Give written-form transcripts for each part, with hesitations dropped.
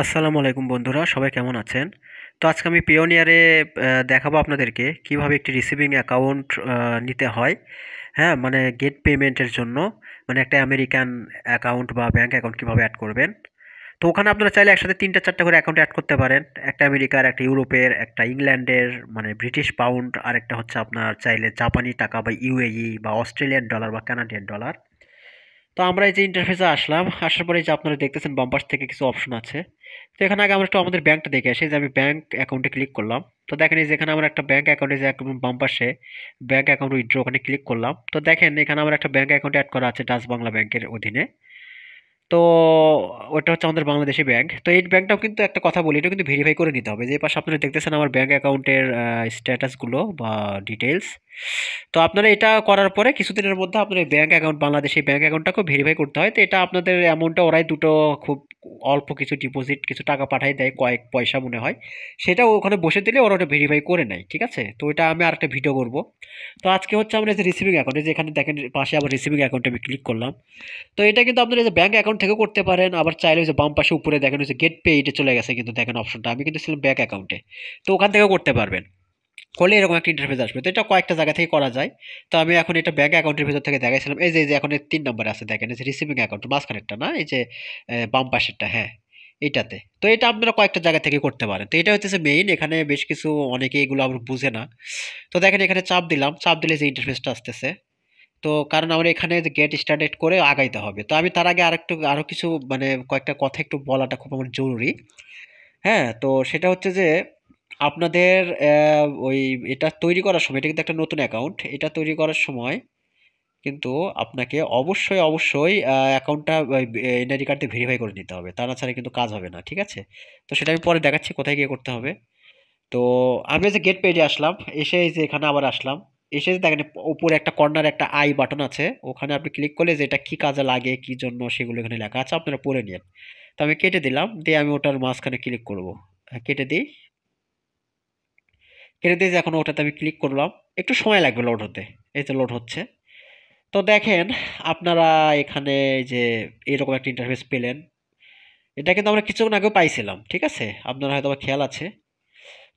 আসসালামু আলাইকুম বন্ধুরা, সবাই কেমন আছেন? তো আজকে আমি পিওনিয়ারে দেখাবো আপনাদেরকে কিভাবে একটি রিসিভিং অ্যাকাউন্ট নিতে হয়। হ্যাঁ, মানে গেট পেমেন্টের জন্য, মানে একটা আমেরিকান অ্যাকাউন্ট বা ব্যাংক অ্যাকাউন্ট কিভাবে অ্যাড করবেন। তো ওখানে আপনারা চাইলে একসাথে ৩টা ৪টা করে অ্যাকাউন্ট অ্যাড করতে পারেন। একটা আমেরিকার, একটা ইউরোপের, একটা ইংল্যান্ডের মানে ব্রিটিশ পাউন্ড, আর একটা হচ্ছে আপনার চাইলে জাপানি টাকা বা ইউএই বা অস্ট্রেলিয়ান ডলার বা কানাডিয়ান ডলার। তো আমরা এই যে ইন্টারফেসে আসলাম, আসার পরে যে আপনারা দেখতেছেন বাম পাশ থেকে কিছু অপশন আছে। তো এখানে আগে আমরা একটু আমাদের ব্যাংকটা দেখে আসি, যে আমি ব্যাংক অ্যাকাউন্টে ক্লিক করলাম। তো দেখেন এই যে এখানে আমার একটা ব্যাংক অ্যাকাউন্টে যে একদম বাম পাশে ব্যাংক অ্যাকাউন্ট উইথড্র, ওখানে ক্লিক করলাম। তো দেখেন এখানে আমার একটা ব্যাংক অ্যাকাউন্ট অ্যাড করা আছে ডাচ বাংলা ব্যাংকের অধীনে। তো ওটা হচ্ছে আমাদের বাংলাদেশী ব্যাংক। তো এই ব্যাংকটাও কিন্তু একটা কথা বলি, এটা কিন্তু ভেরিফাই করে নিতে হবে। যে পাশে আপনারা দেখতেছেন আমার ব্যাংক অ্যাকাউন্টের স্ট্যাটাসগুলো বা ডিটেলস। তো আপনারা এটা করার পরে কিছুদিনের মধ্যে আপনার এই ব্যাংক অ্যাকাউন্ট, বাংলাদেশী ব্যাংক অ্যাকাউন্টটাকেও ভেরিফাই করতে হয়। তো এটা আপনাদের অ্যামাউন্টটা ওরাই দুটো খুব অল্প কিছু ডিপোজিট, কিছু টাকা পাঠায় দেয়, কয়েক পয়সা মনে হয়। সেটা ওখানে বসে দিলে ওরা ওটা ভেরিফাই করে নেয়, ঠিক আছে? তো এটা আমি আরেকটা ভিডিও করব। তো আজকে হচ্ছে আমরা যে রিসিভিং অ্যাকাউন্টে, যে এখানে দেখেন পাশে আবার রিসিভিং অ্যাকাউন্টে আমি ক্লিক করলাম। তো এটা কিন্তু আপনার এই যে ব্যাংক অ্যাকাউন্ট থেকেও করতে পারেন, আবার চাইলে ওই যে বাম পাশে উপরে দেখেন ওই যে গেট পেইডে চলে গেছে, কিন্তু দেখেন অপশনটা আমি কিন্তু ছিলাম ব্যাংক অ্যাকাউন্টে। তো ওখান থেকেও করতে পারবেন, করলে এরকম একটা ইন্টারফেস আসবে। তো এটা কয়েকটা জায়গা থেকে করা যায়। তো আমি এখন এটা ব্যাংক অ্যাকাউন্টের ভিতর থেকে দেখাইছিলাম। এই যে এখন ৩ নম্বরে আছে, দেখেন এই যে রিসিভিং অ্যাকাউন্ট মাঝখানেরটা না, এই যে বাম পাশেরটা, হ্যাঁ এইটাতে। তো এটা আপনারা কয়েকটা জায়গা থেকে করতে পারেন। তো এটা হচ্ছে মেইন, এখানে বেশ কিছু অনেকে এগুলো আবার বুঝে না। তো দেখেন এখানে চাপ দিলাম, চাপ দিলে যে ইন্টারফেসটা আসতেছে। তো কারণ আমার এখানে যে গেট স্টার্টেড করে আগাইতে হবে। তো আমি তার আগে আরো কিছু মানে কয়েকটা কথা একটু বলাটা খুব আমার জরুরি। হ্যাঁ, তো সেটা হচ্ছে যে আপনাদের ওই এটা তৈরি করার সময়, এটা কিন্তু একটা নতুন অ্যাকাউন্ট। এটা তৈরি করার সময় কিন্তু আপনাকে অবশ্যই অ্যাকাউন্টটা এনআইডি কার্ড দিয়ে ভেরিফাই করে নিতে হবে। তা না ছাড়া কিন্তু কাজ হবে না, ঠিক আছে? তো সেটা আমি পরে দেখাচ্ছি কোথায় গিয়ে করতে হবে। তো আমি এই যে গেট পেজে আসলাম, এসে এই যে এখানে আবার আসলাম। এসে যে দেখেন উপরে একটা কর্নারে একটা আই বাটন আছে, ওখানে আপনি ক্লিক করলে যে এটা কি কাজে লাগে, কি জন্য, সেগুলো এখানে লেখা আছে, আপনারা পড়ে নিন। তো আমি কেটে দিলাম, দিয়ে আমি ওটার মাঝখানে ক্লিক করব। কেটে দিই। কেটে দিয়ে যে এখন ওটাতে আমি ক্লিক করলাম। একটু সময় লাগবে লোড হতে। এই যে লোড হচ্ছে। তো দেখেন আপনারা এখানে এই যে এরকম একটা ইন্টারফেস পেলেন। এটা কিন্তু আমরা কিছুক্ষণ আগেও পাইছিলাম, ঠিক আছে? আপনারা হয়তো বা খেয়াল আছে।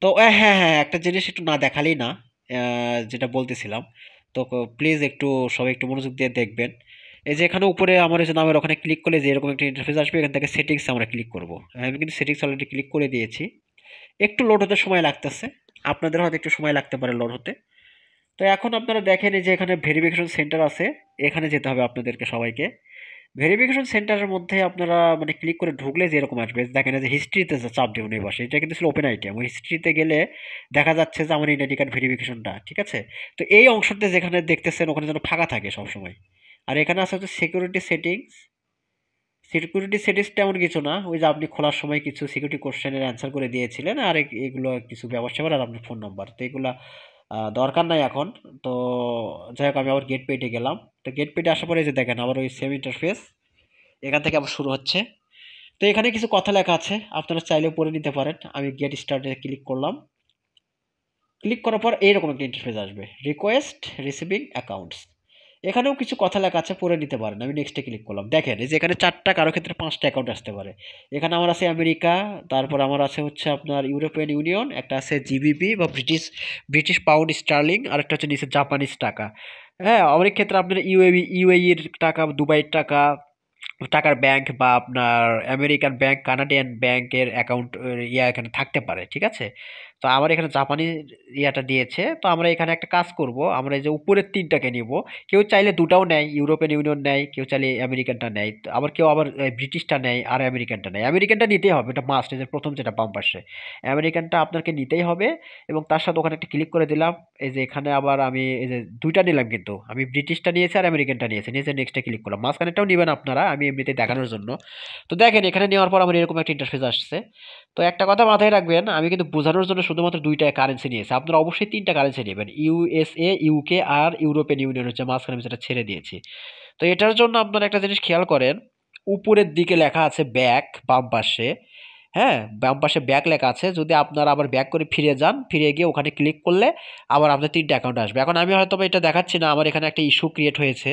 তো হ্যাঁ, একটা জিনিস একটু না দেখালেই না, যেটা বলতেছিলাম। তো প্লিজ একটু সবাই একটু মনোযোগ দিয়ে দেখবেন। এই যে এখানে উপরে আমার এই যে নামের ওখানে ক্লিক করলে যে এরকম একটা ইন্টারফেস আসবে, এখান থেকে সেটিংস আমরা ক্লিক করব। আমি কিন্তু সেটিংস অলরেডি ক্লিক করে দিয়েছি। একটু লোড হতে সময় লাগতেছে। আপনাদের হয়তো একটু সময় লাগতে পারে লোড হতে। তো এখন আপনারা দেখেন এই যে এখানে ভেরিফিকেশন সেন্টার আছে, এখানে যেতে হবে আপনাদেরকে সবাইকে। ভেরিফিকেশন সেন্টারের মধ্যে আপনারা মানে ক্লিক করে ঢুকলে যে এরকম আসবে, দেখেন এই যে হিস্ট্রিতে যে চাপ দিবেন এই পাশে, এটা কিন্তু ছিল ওপেন আইটেম। ওই হিস্ট্রিতে গেলে দেখা যাচ্ছে যে আমার আইডেন্টি কার্ড ভেরিফিকেশনটা, ঠিক আছে? তো এই অংশতে যেখানে দেখতেছেন ওখানে যেন ফাঁকা থাকে সবসময়। আর এখানে আছে হচ্ছে সিকিউরিটি সেটিংস। সিকিউরিটি সেটিংস তেমন কিছু না, ওই যে আপনি খোলার সময় কিছু সিকিউরিটি কোশ্চেনের অ্যান্সার করে দিয়েছিলেন, আর এগুলো কিছু ব্যবস্থা আর আপনার ফোন নাম্বার, তো এগুলা দরকার নাই এখন। তো যাই হোক, আমি আবার গেট পেজে গেলাম। তো গেট পেজে আসার পরে এই যে দেখেন আবার ওই সেম ইন্টারফেস, এখান থেকে আবার শুরু হচ্ছে। তো এখানে কিছু কথা লেখা আছে, আপনারা চাইলেও পড়ে নিতে পারেন। আমি গেট স্টার্টে ক্লিক করলাম। ক্লিক করার পর এইরকম একটা ইন্টারফেস আসবে, রিকোয়েস্ট রিসিভিং অ্যাকাউন্টস। এখানেও কিছু কথা লেখা আছে, পড়ে নিতে পারেন। আমি নেক্সটে ক্লিক করলাম। দেখেন এই যে এখানে ৪টা, কারো ক্ষেত্রে ৫টা অ্যাকাউন্ট আসতে পারে। এখানে আমার আছে আমেরিকা, তারপর আমার আছে হচ্ছে আপনার ইউরোপিয়ান ইউনিয়ন, একটা আছে জিবিপি বা ব্রিটিশ ব্রিটিশ পাউন্ড স্টার্লিং, আর একটা হচ্ছে নিচে জাপানিজ টাকা। হ্যাঁ, অনেক ক্ষেত্রে আপনার ইউএইর টাকা, দুবাইয়ের টাকা, টাকার ব্যাংক, বা আপনার আমেরিকান ব্যাংক, কানাডিয়ান ব্যাংকের অ্যাকাউন্ট এখানে থাকতে পারে, ঠিক আছে? তো আমার এখানে জাপানি ইয়াটা দিয়েছে। তো আমরা এখানে একটা কাজ করব, আমরা এই যে উপরের ৩টাকে নিব। কেউ চাইলে ২টাও নেয়, ইউরোপিয়ান ইউনিয়ন নেয়, কেউ চাইলে আমেরিকানটা নেয়, তো আবার কেউ আবার ব্রিটিশটা নেয় আর আমেরিকানটা নেয়। আমেরিকানটা নিতেই হবে, এটা মাস্ট। এই যে প্রথম যেটা বাম পাশে, আমেরিকানটা আপনাকে নিতেই হবে। এবং তার সাথে ওখানে একটা ক্লিক করে দিলাম। এই যে এখানে আবার আমি এই যে ২টা নিলাম, কিন্তু আমি ব্রিটিশটা নিয়েছি আর আমেরিকানটা নিয়েছি, নিচে নেক্সটে ক্লিক করলাম। মাঝখানেরটাও নিবেন আপনারা, আমি এমনিতে দেখানোর জন্য। তো দেখেন এখানে নেওয়ার পর আমার এরকম একটা ইন্টারফেস আসছে। তো একটা কথা মাথায় রাখবেন, আমি কিন্তু বোঝানোর জন্য শুধুমাত্র ২টা কারেন্সি নিয়েছি, আপনারা অবশ্যই ৩টা কারেন্সি নেবেন। ইউএসএ, ইউকে আর ইউরোপিয়ান ইউনিয়ন হচ্ছে মাঝখানে আমি যেটা ছেড়ে দিয়েছি। তো এটার জন্য আপনারা একটা জিনিস খেয়াল করেন, উপরের দিকে লেখা আছে ব্যাক বাম পাশে। হ্যাঁ, বাম পাশে ব্যাক লেখা আছে। যদি আপনারা আবার ব্যাক করে ফিরে যান, ফিরে গিয়ে ওখানে ক্লিক করলে আবার আপনার ৩ টা অ্যাকাউন্ট আসবে। এখন আমি হয়তোবা এটা দেখাচ্ছি না, আমার এখানে একটা ইস্যু ক্রিয়েট হয়েছে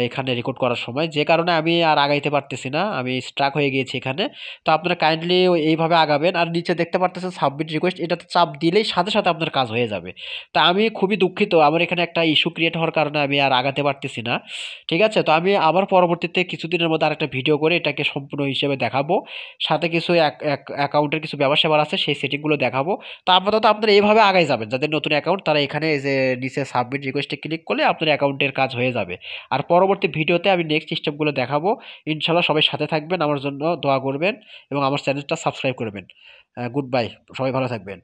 এখানে রেকর্ড করার সময়। যে কারণে আমি আর আগাইতে পারতেছি না। আমি স্ট্রাক হয়ে গিয়েছি এখানে। তো আপনারা কাইন্ডলি এইভাবে আগাবেন। আর নিচে দেখতে পারতেছেন সাবমিট রিকোয়েস্ট, এটাতে চাপ দিলেই সাথে, সাথে আপনার কাজ হয়ে যাবে। তো আমি খুবই দুঃখিত। আমার এখানে একটা ইস্যু ক্রিয়েট হওয়ার কারণে আমি আর আগাতে পারতেছি না। ঠিক আছে? তো আমি আবার পরবর্তীতে কিছুদিনের মধ্যে আরেকটা ভিডিও করে এটাকে সম্পূর্ণ হিসেবে দেখাবো। সাথে কিছু অ্যাকাউন্টের কিছু ব্যাপার-স্যাপার আছে, সেই সেটিংগুলো দেখাবো। তো আপাতত আপনারা এইভাবে আগাই যাবেন। যাদের নতুন অ্যাকাউন্ট তারা এখানে এই যে নিচে সাবমিট রিকোয়েস্টে ক্লিক করলে আপনার অ্যাকাউন্টের কাজ হয়ে যাবে। আর পরবর্তী ভিডিওতে আমি নেক্সট স্টেপগুলো দেখাবো। ইনশাআল্লাহ সবাই সাথে থাকবেন, আমার জন্য দোয়া করবেন এবং আমার চ্যানেলটা সাবস্ক্রাইব করবেন। Good bye. সবাই ভালো থাকবেন।